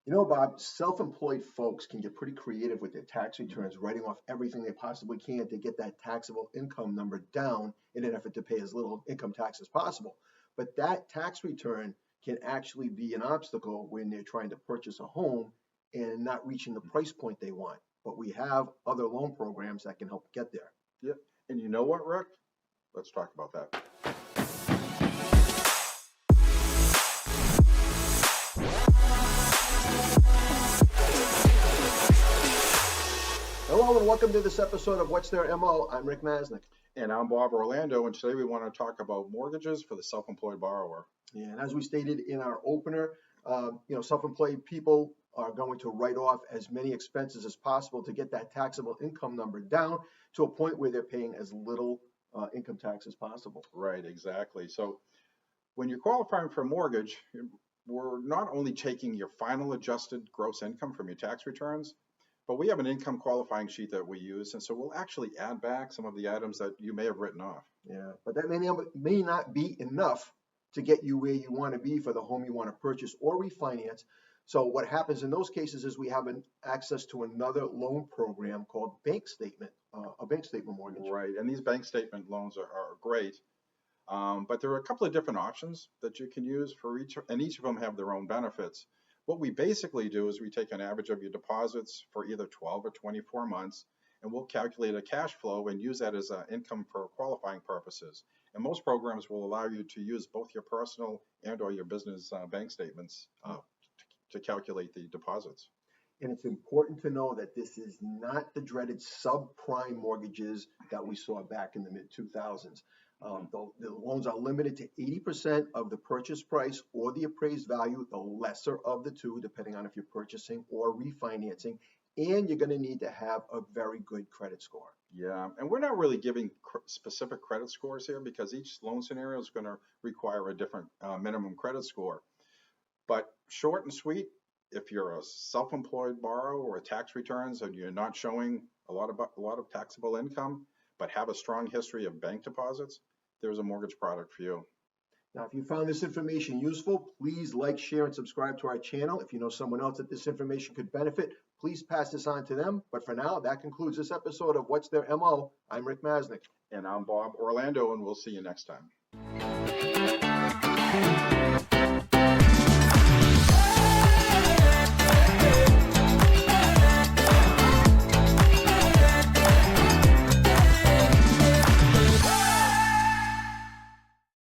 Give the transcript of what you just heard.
You know, Bob, self-employed folks can get pretty creative with their tax returns, writing off everything they possibly can to get that taxable income number down in an effort to pay as little income tax as possible. But that tax return can actually be an obstacle when they're trying to purchase a home and not reaching the price point they want. But we have other loan programs that can help get there. Yep. And you know what, Rick? Let's talk about that. Hello and welcome to this episode of What's Their MO. I'm Rick Masnick. And I'm Bob Orlando, and today we want to talk about mortgages for the self-employed borrower. And as we stated in our opener, self-employed people are going to write off as many expenses as possible to get that taxable income number down to a point where they're paying as little income tax as possible. Right, exactly. So when you're qualifying for a mortgage, we're not only taking your final adjusted gross income from your tax returns, but we have an income qualifying sheet that we use, and so we'll actually add back some of the items that you may have written off. Yeah, but that may not be enough to get you where you want to be for the home you want to purchase or refinance. So what happens in those cases is we have access to another loan program called bank statement, a bank statement mortgage. Right, and these bank statement loans are great, but there are a couple of different options that you can use for each, and each of them have their own benefits. What we basically do is we take an average of your deposits for either 12 or 24 months, and we'll calculate a cash flow and use that as income for qualifying purposes. And most programs will allow you to use both your personal and or your business bank statements to calculate the deposits. And it's important to know that this is not the dreaded subprime mortgages that we saw back in the mid-2000s. The loans are limited to 80% of the purchase price or the appraised value, the lesser of the two, depending on if you're purchasing or refinancing. And you're going to need to have a very good credit score. Yeah, and we're not really giving specific credit scores here because each loan scenario is going to require a different minimum credit score. But short and sweet, if you're a self-employed borrower or tax returns and you're not showing a lot of taxable income, but have a strong history of bank deposits, there's a mortgage product for you. Now, if you found this information useful, please like, share, and subscribe to our channel. If you know someone else that this information could benefit, please pass this on to them. But for now, that concludes this episode of What's Their MO. I'm Rick Masnick. And I'm Bob Orlando, and we'll see you next time.